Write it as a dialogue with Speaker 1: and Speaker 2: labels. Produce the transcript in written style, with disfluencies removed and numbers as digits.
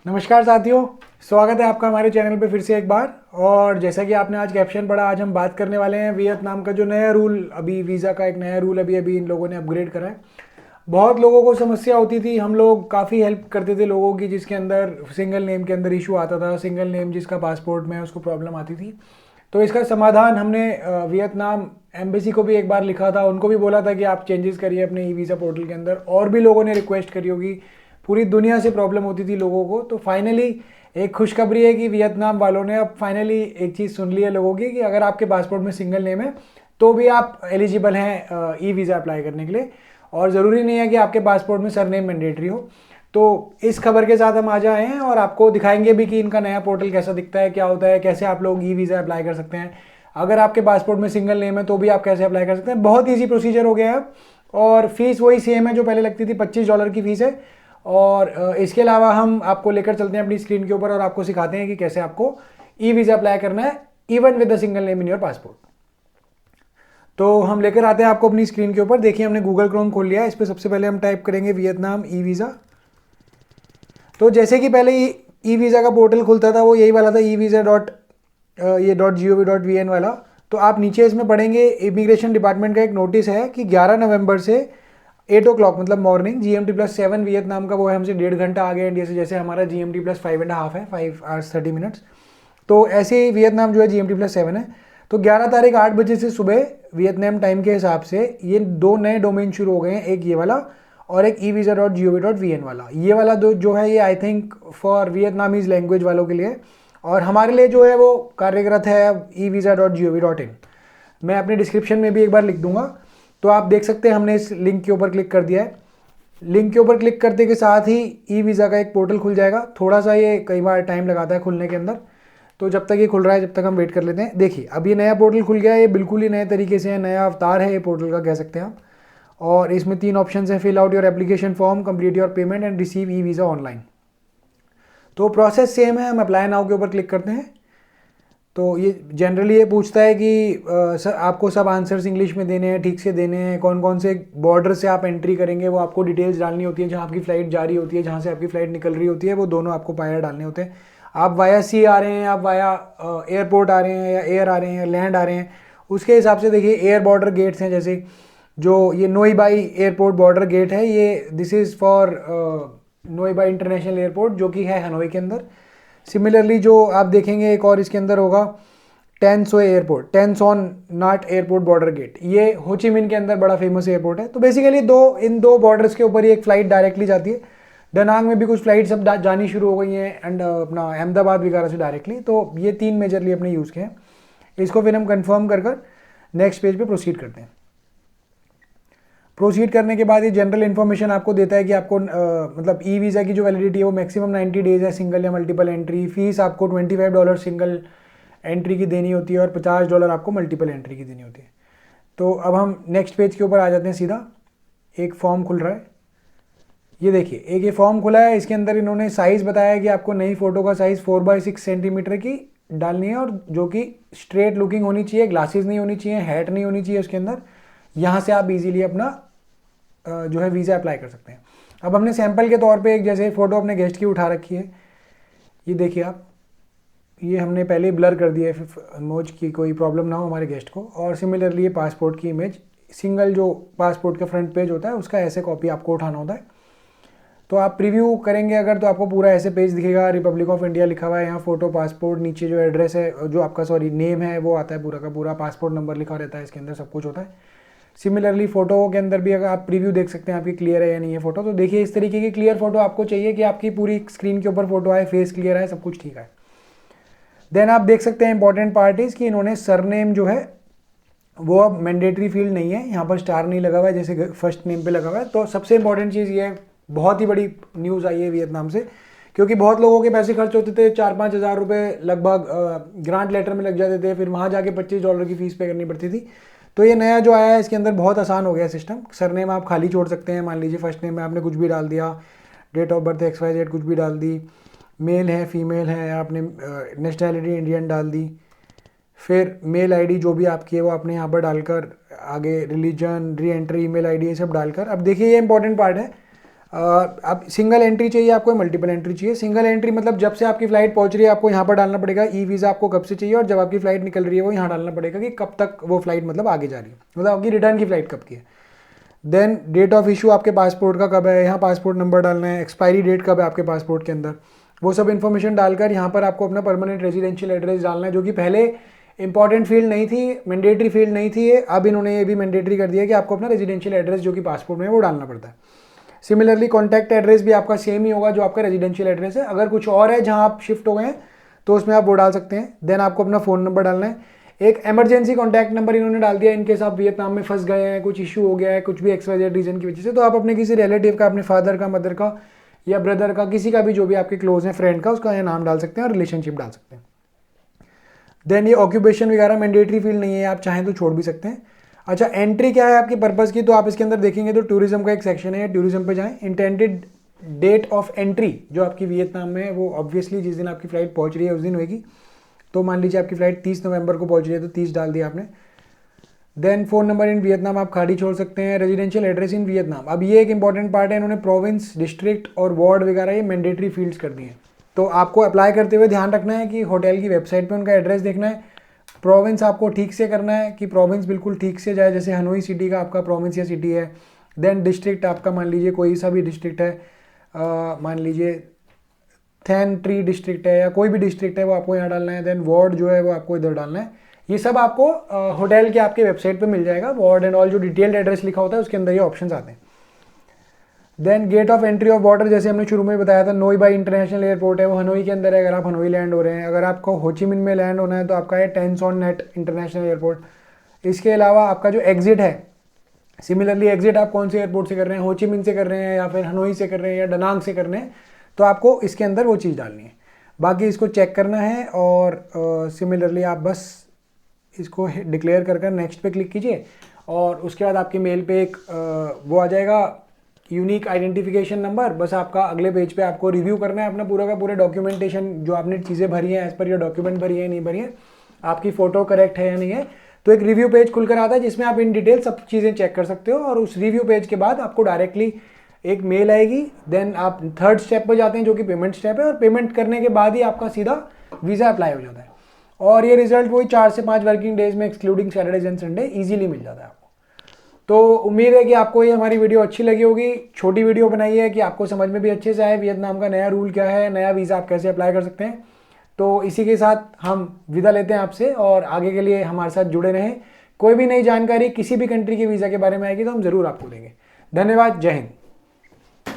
Speaker 1: नमस्कार साथियों, स्वागत है आपका हमारे चैनल पे फिर से एक बार। और जैसा कि आपने आज कैप्शन पढ़ा, आज हम बात करने वाले हैं वियतनाम का जो नया रूल, अभी वीज़ा का एक नया रूल अभी अभी इन लोगों ने अपग्रेड करा है। बहुत लोगों को समस्या होती थी, हम लोग काफ़ी हेल्प करते थे लोगों की, जिसके अंदर सिंगल नेम के अंदर इशू आता था, सिंगल नेम जिसका पासपोर्ट में है उसको प्रॉब्लम आती थी। तो इसका समाधान हमने वियतनाम एम्बेसी को भी एक बार लिखा था, उनको भी बोला था कि आप चेंजेस करिए अपने ई वीज़ा पोर्टल के अंदर। और भी लोगों ने रिक्वेस्ट करी होगी, पूरी दुनिया से प्रॉब्लम होती थी लोगों को। तो फाइनली एक खुशखबरी है कि वियतनाम वालों ने अब फाइनली एक चीज़ सुन ली है लोगों की, कि अगर आपके पासपोर्ट में सिंगल नेम है तो भी आप एलिजिबल हैं ई वीज़ा अप्लाई करने के लिए। और ज़रूरी नहीं है कि आपके पासपोर्ट में सरनेम मैंडेटरी हो। तो इस खबर के साथ हम आ जाए हैं और आपको दिखाएंगे भी कि इनका नया पोर्टल कैसा दिखता है, क्या होता है, कैसे आप लोग ई वीज़ा अप्लाई कर सकते हैं। अगर आपके पासपोर्ट में सिंगल नेम है तो भी आप कैसे अप्लाई कर सकते हैं। बहुत ईजी प्रोसीजर हो गया है अब। और फीस वही सेम है जो पहले लगती थी, $25 की फ़ीस है। और इसके अलावा हम आपको लेकर चलते हैं अपनी स्क्रीन के ऊपर और आपको सिखाते हैं कि कैसे आपको ई वीज़ा अप्लाई करना है even with the single name in your passport. तो हम लेकर आते हैं आपको अपनी स्क्रीन के ऊपर। देखिए, हमने गूगल क्रोम खोल लिया है। इस पर सबसे पहले हम टाइप करेंगे वियतनाम ई वीज़ा। तो जैसे कि पहले ई वीज़ा का पोर्टल खुलता था वो यही वाला था, ई वीज़ा डॉट ये .gov.vn वाला। तो आप नीचे इसमें पढ़ेंगे, इमिग्रेशन डिपार्टमेंट का एक नोटिस है कि 11 नवंबर से 8 o'clock मतलब मॉर्निंग GMT+7 वियतनाम का वो है, हमसे 1.5 घंटा आगे इंडिया से, जैसे हमारा GMT+5.5 है, 5 hours 30 minutes। तो ऐसे ही वियतनाम जो है GMT+7 है। तो 11 तारीख 8 बजे से सुबह वियतनाम टाइम के हिसाब से ये दो नए डोमेन शुरू हो गए हैं, एक ये वाला और एक evisa.gov.vn वाला। ये वाला दो जो है ये I think for Vietnamese language वालों के लिए, और हमारे लिए जो है वो कार्यरत है evisa.gov.in। मैं अपने डिस्क्रिप्शन में भी एक बार लिख दूंगा। तो आप देख सकते हैं हमने इस लिंक के ऊपर क्लिक कर दिया है। लिंक के ऊपर क्लिक करते के साथ ही ई वीज़ा का एक पोर्टल खुल जाएगा। थोड़ा सा ये कई बार टाइम लगाता है खुलने के अंदर, तो जब तक ये खुल रहा है जब तक हम वेट कर लेते हैं। देखिए, अब ये नया पोर्टल खुल गया है। ये बिल्कुल ही नए तरीके से है, नया अवतार है ये पोर्टल का, कह सकते हैं आप। और इसमें 3 ऑप्शन है, fill out your application form, complete your payment and receive e visa online. तो प्रोसेस सेम है। हम अप्लाई नाउ के ऊपर क्लिक करते हैं। तो ये जनरली ये पूछता है कि आपको सब आंसर्स इंग्लिश में देने हैं, ठीक से देने हैं, कौन कौन से बॉर्डर से आप एंट्री करेंगे वो आपको डिटेल्स डालनी होती है। जहाँ आपकी फ़्लाइट जा रही होती है, जहाँ से आपकी फ़्लाइट निकल रही होती है, वो दोनों आपको पाया डालने होते हैं। आप वाया सी आ रहे हैं, आप वाया एयरपोर्ट आ रहे हैं, या एयर आ रहे हैं, या लैंड आ रहे हैं, उसके हिसाब से देखिए एयर बॉर्डर गेट्स हैं। जैसे जो ये नोई बाई एयरपोर्ट बॉर्डर गेट है, ये दिस इज़ फॉर नोई बाई इंटरनेशनल एयरपोर्ट, जो कि है हनोई के अंदर। सिमिलरली जो आप देखेंगे एक और इसके अंदर होगा Tan Son airport, Tan Son Nhat airport border gate, ये होचिमिन के अंदर बड़ा फेमस एयरपोर्ट है। तो बेसिकली इन दो बॉर्डर्स के ऊपर ही एक फ़्लाइट डायरेक्टली जाती है। डनांग में भी कुछ फ्लाइट्स अब जानी शुरू हो गई हैं, एंड अपना अहमदाबाद वगैरह से डायरेक्टली। तो ये 3 मेजरली अपने यूज़ के हैं। इसको फिर हम कंफर्म कर नेक्स्ट पेज पे प्रोसीड करते हैं। प्रोसीड करने के बाद ये जनरल इन्फॉर्मेशन आपको देता है कि आपको मतलब ई वीज़ा की जो वैलिडिटी है वो मैक्सिमम 90 डेज़ है, सिंगल या मल्टीपल एंट्री। फीस आपको $25 सिंगल एंट्री की देनी होती है और $50 आपको मल्टीपल एंट्री की देनी होती है। तो अब हम नेक्स्ट पेज के ऊपर आ जाते हैं सीधा। एक फॉर्म खुल रहा है, ये देखिए एक ये फॉर्म खुला है। इसके अंदर इन्होंने साइज़ बताया कि आपको नई फ़ोटो का साइज़ 4x6 सेंटीमीटर की डालनी है, और जो कि स्ट्रेट लुकिंग होनी चाहिए, ग्लासेस नहीं होनी चाहिए, हैट नहीं होनी चाहिए उसके अंदर। यहाँ से आप इजीली अपना जो है वीज़ा अप्लाई कर सकते हैं। अब हमने सैंपल के तौर पे एक जैसे फ़ोटो अपने गेस्ट की उठा रखी है, ये देखिए आप, ये हमने पहले ब्लर कर दिया है इमेज की, कोई प्रॉब्लम ना हो हमारे गेस्ट को। और सिमिलरली ये पासपोर्ट की इमेज, सिंगल जो पासपोर्ट का फ्रंट पेज होता है उसका ऐसे कॉपी आपको उठाना होता है। तो आप प्रीव्यू करेंगे अगर, तो आपको पूरा ऐसे पेज दिखेगा, रिपब्लिक ऑफ इंडिया लिखा हुआ है यहाँ, फ़ोटो, पासपोर्ट, नीचे जो एड्रेस है, जो आपका नेम है वो आता है पूरा का पूरा, पासपोर्ट नंबर लिखा रहता है इसके अंदर, सब कुछ होता है। सिमिलरली फ़ोटो के अंदर भी अगर आप प्रीव्यू देख सकते हैं आपकी क्लियर है या नहीं है फ़ोटो। तो देखिए इस तरीके की क्लियर फ़ोटो आपको चाहिए कि आपकी पूरी स्क्रीन के ऊपर फ़ोटो आए, फेस क्लियर आए, सब कुछ ठीक है। देन आप देख सकते हैं इंपॉर्टेंट पार्ट इज़ कि इन्होंने सरनेम जो है वो अब मैंडेटरी फील्ड नहीं है, यहाँ पर स्टार नहीं लगा हुआ है जैसे फर्स्ट नेम पे लगा हुआ है। तो सबसे इंपॉर्टेंट चीज़ ये है, बहुत ही बड़ी न्यूज़ आई है वियतनाम से, क्योंकि बहुत लोगों के पैसे खर्च होते थे, 4-5 हज़ार रुपये लगभग ग्रांट लेटर में लग जाते थे, फिर वहाँ जाके $25 की फ़ीस पे करनी पड़ती थी। तो ये नया जो आया है इसके अंदर बहुत आसान हो गया सिस्टम। सरनेम आप खाली छोड़ सकते हैं। मान लीजिए फर्स्ट नेम में आपने कुछ भी डाल दिया, डेट ऑफ बर्थ XYZ कुछ भी डाल दी, मेल है फीमेल है, आपने नेशनैलिटी इंडियन डाल दी, फिर मेल आईडी जो भी आपकी है वो आपने यहाँ पर डालकर, आगे religion, re entry, email ID, ये सब डालकर। अब देखिए ये इंपॉर्टेंट पार्ट है, अब सिंगल एंट्री चाहिए आपको, मल्टीपल एंट्री चाहिए। सिंगल एंट्री मतलब जब से आपकी फ़्लाइट पहुंच रही है आपको यहाँ पर डालना पड़ेगा ई वीज़ा आपको कब से चाहिए, और जब आपकी फ़्लाइट निकल रही है वो यहाँ डालना पड़ेगा कि कब तक वो फ्लाइट मतलब आगे जा रही है, मतलब आपकी रिटर्न की फ़्लाइट कब की है। देन डेट ऑफ इशू आपके पासपोर्ट का कब है, यहाँ पासपोर्ट नंबर डालना है। एक्सपायरी डेट कब है आपके पासपोर्ट के अंदर, वो सब इन्फॉर्मेशन डालकर यहाँ पर आपको अपना परमानेंट रेजिडेंशियल एड्रेस डालना है, जो कि पहले इंपॉर्टेंट फील्ड नहीं थी, मैंडेटरी फील्ड नहीं थी। अब इन्होंने ये भी मैंडेटरी कर दिया कि आपको अपना रेजिडेंशियल एड्रेस जो कि पासपोर्ट में है वो डालना पड़ता है। सिमिलरली कॉन्टैक्ट एड्रेस भी आपका सेम ही होगा जो आपका रेजिडेंशियल एड्रेस है। अगर कुछ और है जहाँ आप शिफ्ट हो गए हैं तो उसमें आप वो डाल सकते हैं। देन आपको अपना फ़ोन नंबर डालना है। एक इमरजेंसी कॉन्टैक्ट नंबर इन्होंने डाल दिया इनकेस आप वियतनाम में फंस गए हैं, कुछ इशू हो गया है, कुछ भी एक्सवाइजेड रीजन की वजह से, तो आप अपने किसी रिलेटिव का, अपने फादर का, मदर का या ब्रदर का, किसी का भी जो भी आपके क्लोज है, फ्रेंड का, उसका यहाँ नाम डाल सकते हैं और रिलेशनशिप डाल सकते हैं। देन ये ऑक्यूपेशन वगैरह मैंडेटरी फील्ड नहीं है, आप चाहें तो छोड़ भी सकते हैं। अच्छा, एंट्री क्या है आपकी पर्पज़ की, तो आप इसके अंदर देखेंगे तो टूरिज्म का एक सेक्शन है, टूरिज्म पे जाएं। इंटेंडेड डेट ऑफ एंट्री जो आपकी वियतनाम में है वो ऑब्वियसली जिस दिन आपकी फ़्लाइट पहुंच रही है उस दिन होगी। तो मान लीजिए आपकी फ़्लाइट 30 नवंबर को पहुंच रही है तो 30 डाल दिया आपने। Then phone number in Vietnam आप खाली छोड़ सकते हैं। रेजिडेंशियल एड्रेस इन वियतनाम, अब ये एक इंपॉर्टेंट पार्ट है, इन्होंने प्रोविंस, डिस्ट्रिक्ट और वार्ड वगैरह ये मैंडेटरी फील्ड्स कर दिए हैं। तो आपको अप्लाई करते हुए ध्यान रखना है कि होटल की वेबसाइट पे उनका एड्रेस देखना है। प्रोविंस आपको ठीक से करना है कि प्रोविंस बिल्कुल ठीक से जाए, जैसे हनोई सिटी का आपका प्रोविंस या सिटी है। देन डिस्ट्रिक्ट आपका मान लीजिए कोई सा भी डिस्ट्रिक्ट है, मान लीजिए थैन ट्री डिस्ट्रिक्ट है या कोई भी डिस्ट्रिक्ट है वो आपको यहाँ डालना है। देन वार्ड जो है वो आपको इधर डालना है। ये सब आपको होटल के आपके वेबसाइट पे मिल जाएगा। वार्ड एंड ऑल जो डिटेल्ड एड्रेस लिखा होता है उसके अंदर ये ऑप्शंस आते हैं। Then gate of entry of water, जैसे हमने शुरू में बताया था, नोई बाई इंटरनेशनल एयरपोर्ट है, वो हनोई के अंदर है। अगर आप हनोई लैंड हो रहे हैं, अगर आपको होचिमिन में लैंड होना है तो आपका है Tan Son Nhat International Airport. इसके अलावा आपका जो एग्जिट है, सिमिलरली एग्जिट आप कौन से एयरपोर्ट से कर रहे हैं, होचिमिन से कर रहे हैं या फिर हनोई से कर रहे हैं या डनांग से कर रहे हैं, तो आपको इसके अंदर वो चीज़ डालनी है। बाकी इसको चेक करना है और सिमिलरली आप बस इसको डिक्लेयर कर नेक्स्ट पे क्लिक कीजिए और उसके बाद आपके मेल पे एक वो आ जाएगा यूनिक आइडेंटिफिकेशन नंबर। बस आपका अगले पेज पे आपको रिव्यू करना है अपना पूरा का पूरा डॉक्यूमेंटेशन, जो आपने चीज़ें भरी हैं एज पर योर डॉक्यूमेंट भरी है नहीं भरी है, आपकी फ़ोटो करेक्ट है या नहीं है। तो एक रिव्यू पेज खुलकर आता है जिसमें आप इन डिटेल सब चीज़ें चेक कर सकते हो और उस रिव्यू पेज के बाद आपको डायरेक्टली एक मेल आएगी। देन आप थर्ड स्टेप पर जाते हैं जो कि पेमेंट स्टेप है, और पेमेंट करने के बाद ही आपका सीधा वीज़ा अप्लाई हो जाता है। और ये रिजल्ट वही 4 से 5 वर्किंग डेज में excluding Saturdays and Sunday easily मिल जाता है आपको। तो उम्मीद है कि आपको ये हमारी वीडियो अच्छी लगी होगी। छोटी वीडियो बनाई है कि आपको समझ में भी अच्छे से आए वियतनाम का नया रूल क्या है, नया वीज़ा आप कैसे अप्लाई कर सकते हैं। तो इसी के साथ हम विदा लेते हैं आपसे और आगे के लिए हमारे साथ जुड़े रहें। कोई भी नई जानकारी किसी भी कंट्री के वीज़ा के बारे में आएगी तो हम ज़रूर आपको देंगे। धन्यवाद, जय हिंद।